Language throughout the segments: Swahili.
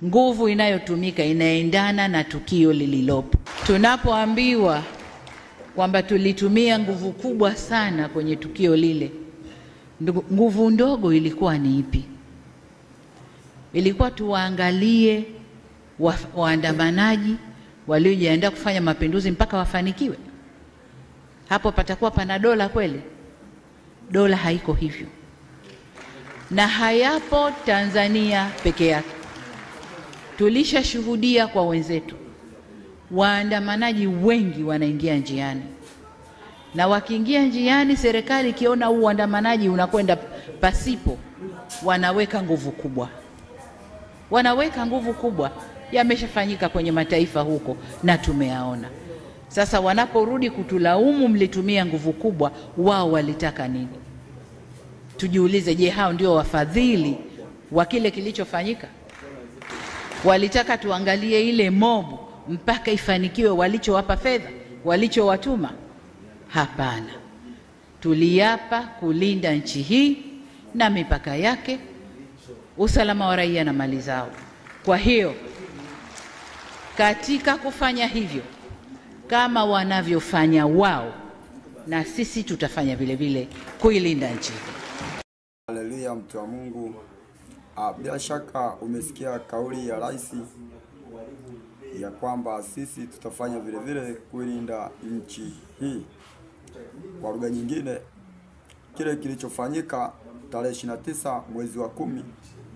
nguvu inayotumika inaendana na tukio lililopo. Tunapoambiwa kwamba tulitumia nguvu kubwa sana kwenye tukio lile, nguvu ndogo ilikuwa ni ipi? Ilikuwa tuwaangalie waandamanaji waliojiandaa kufanya mapinduzi mpaka wafanikiwe? Hapo patakuwa pana dola kweli? Dola haiko hivyo, na hayapo Tanzania peke yake. Tulishashuhudia kwa wenzetu, waandamanaji wengi wanaingia njiani, na wakiingia njiani, serikali ikiona huu uandamanaji unakwenda pasipo, wanaweka nguvu kubwa. Wanaweka nguvu kubwa. Yameshafanyika kwenye mataifa huko na tumeyaona. Sasa wanaporudi kutulaumu mlitumia nguvu kubwa, wao walitaka nini? Tujiulize, je, hao ndio wafadhili wa kile kilichofanyika? Walitaka tuangalie ile mobu mpaka ifanikiwe walichowapa fedha, walichowatuma? Hapana. Tuliapa kulinda nchi hii na mipaka yake, usalama wa raia na mali zao. Kwa hiyo katika kufanya hivyo, kama wanavyofanya wao, na sisi tutafanya vile vile kuilinda nchi. Haleluya, mtu wa Mungu. Bila shaka umesikia kauli ya rais ya kwamba sisi tutafanya vile vile kuilinda nchi hii. Kwa lugha nyingine, kile kilichofanyika tarehe 29 mwezi wa 10,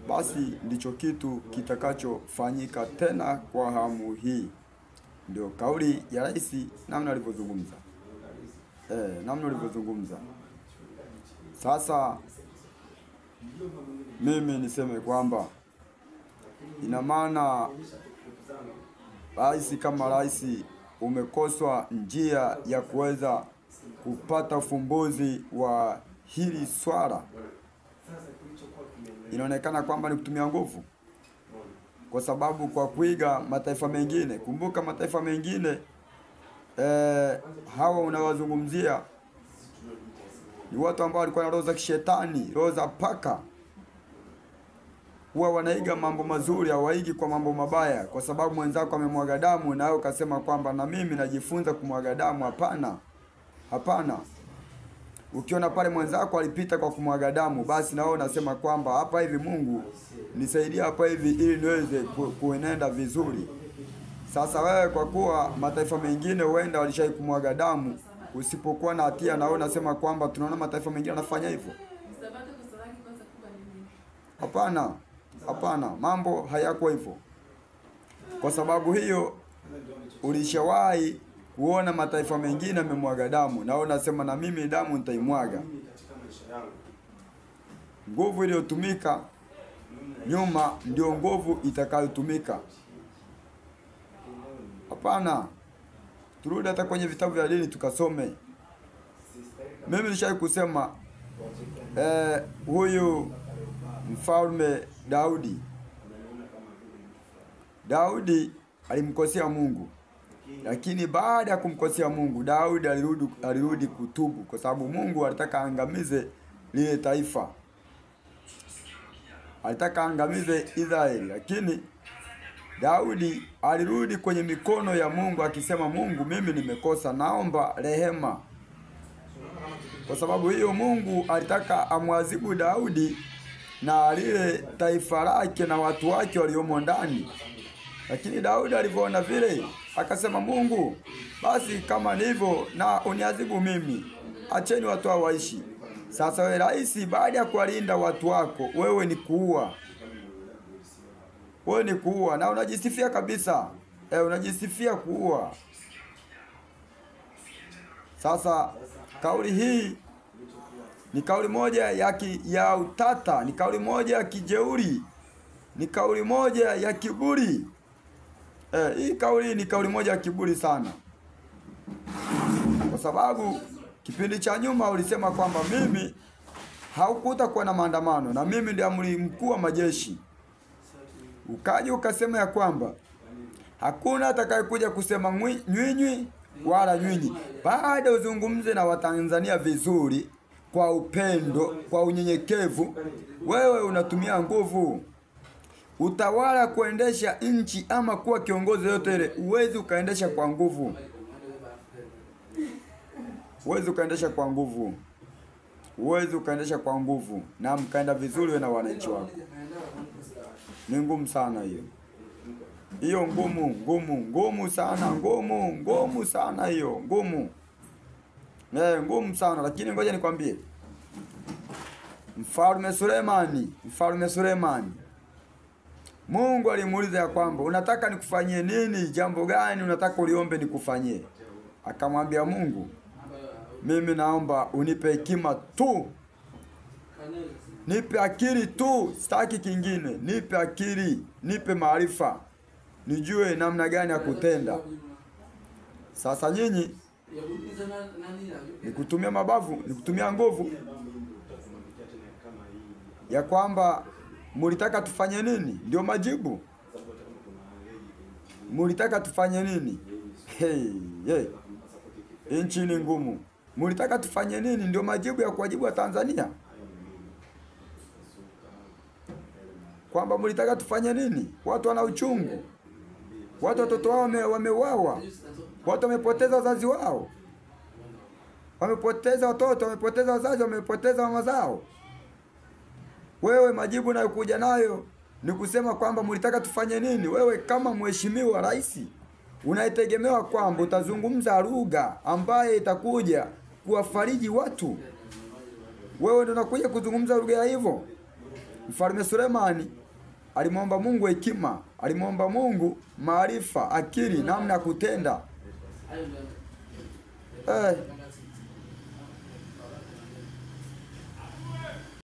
basi ndicho kitu kitakachofanyika tena kwa hamu hii. Ndio kauli ya rais, namna alivyozungumza. Namna alivyozungumza. Sasa mimi niseme kwamba ina maana rais kama rais umekoswa njia ya kuweza kupata ufumbuzi wa hili swala. Inaonekana kwamba ni kutumia nguvu, kwa sababu kwa kuiga mataifa mengine. Kumbuka mataifa mengine hawa unawazungumzia ni watu ambao walikuwa na roho za kishetani, roho za paka. Huwa wanaiga mambo mazuri, hawaigi kwa mambo mabaya. Kwa sababu mwenzako amemwaga damu na wewe ukasema kwamba na mimi najifunza kumwaga damu. Hapana. Hapana. Ukiona pale mwenzako alipita kwa kumwaga damu, basi na wewe unasema kwamba hapa hivi, Mungu nisaidie hapa hivi ili niweze kuenenda vizuri. Sasa wewe kwa kuwa mataifa mengine huenda walishai kumwaga damu usipokuwa na hatia, na wewe unasema kwamba tunaona mataifa mengine yanafanya hivyo. Hapana. Hapana, mambo hayako hivyo. Kwa sababu hiyo ulishawahi kuona mataifa mengine yamemwaga damu, na wewe unasema na mimi damu nitaimwaga. Nguvu iliyotumika nyuma ndio nguvu itakayotumika. Hapana. Turudi hata kwenye vitabu vya dini tukasome. Mimi nilishawahi kusema huyu mfalme Daudi alimkosea Mungu. Lakini baada ya kumkosea Mungu, Daudi alirudi kutubu, kwa sababu Mungu alitaka angamize lile taifa. Alitaka angamize Israeli, lakini Daudi alirudi kwenye mikono ya Mungu akisema, Mungu, mimi nimekosa, naomba rehema. Kwa sababu hiyo Mungu alitaka amwadhibu Daudi na lile taifa lake na watu wake waliomo ndani. Lakini Daudi alivyoona vile, akasema, Mungu, basi kama ndivyo na uniadhibu mimi. Acheni watu hao waishi. Sasa wewe rais, baada ya kuwalinda watu wako, wewe ni kuua. Wewe ni kuua, na unajisifia kabisa. Unajisifia kuua. Sasa kauli hii ni kauli moja ya utata, ni kauli moja ya kijeuri, ni kauli moja ya kiburi. Hii kauli ni kauli moja ya kiburi sana. Kwa sababu kipindi cha nyuma ulisema kwamba mimi haukutakuwa na maandamano na mimi ndiye amiri mkuu wa majeshi. Ukaja ukasema ya kwamba hakuna atakayekuja kusema nywinywi wala nyinyi. Baada uzungumze na Watanzania vizuri, kwa upendo, kwa unyenyekevu, wewe unatumia nguvu. Utawala, kuendesha nchi ama kuwa kiongozi yote ile, uwezi ukaendesha kwa nguvu. Uwezi ukaendesha kwa nguvu. Uwezi ukaendesha kwa nguvu na mkaenda vizuri wewe na wananchi wako. Ni ngumu sana hiyo. Hiyo ngumu sana, ngumu sana hiyo, ngumu. Ngumu sana, lakini ngoja nikwambie. Mfalme Sulemani, Mungu alimuuliza ya kwamba unataka nikufanyie nini? Jambo gani unataka uliombe nikufanyie? Akamwambia Mungu, mimi naomba unipe hekima tu. Nipe akili tu, sitaki kingine. Nipe akili, nipe maarifa, nijue namna gani ya kutenda. Sasa nyinyi nikutumia mabavu, nikutumia nguvu ya kwamba mulitaka tufanye nini? Ndio majibu. Mulitaka tufanye nini? Hey. Nchi ni ngumu. Mulitaka tufanye nini? Ndio majibu ya kuwajibu wa Tanzania. Kwamba mulitaka tufanye nini? Watu wana uchungu. Watoto wao wameuawa. Watu wamepoteza wazazi wao. Wamepoteza watoto, wamepoteza wazazi, wamepoteza mama zao. Wewe majibu nayokuja nayo ni kusema kwamba mulitaka tufanye nini? Wewe kama mheshimiwa rais unaitegemewa kwamba utazungumza lugha ambaye itakuja kuwafariji watu. Wewe ndio unakuja kuzungumza lugha ya hivyo. Mfalme Sulemani alimwomba Mungu hekima, alimwomba Mungu maarifa, akili, namna ya kutenda.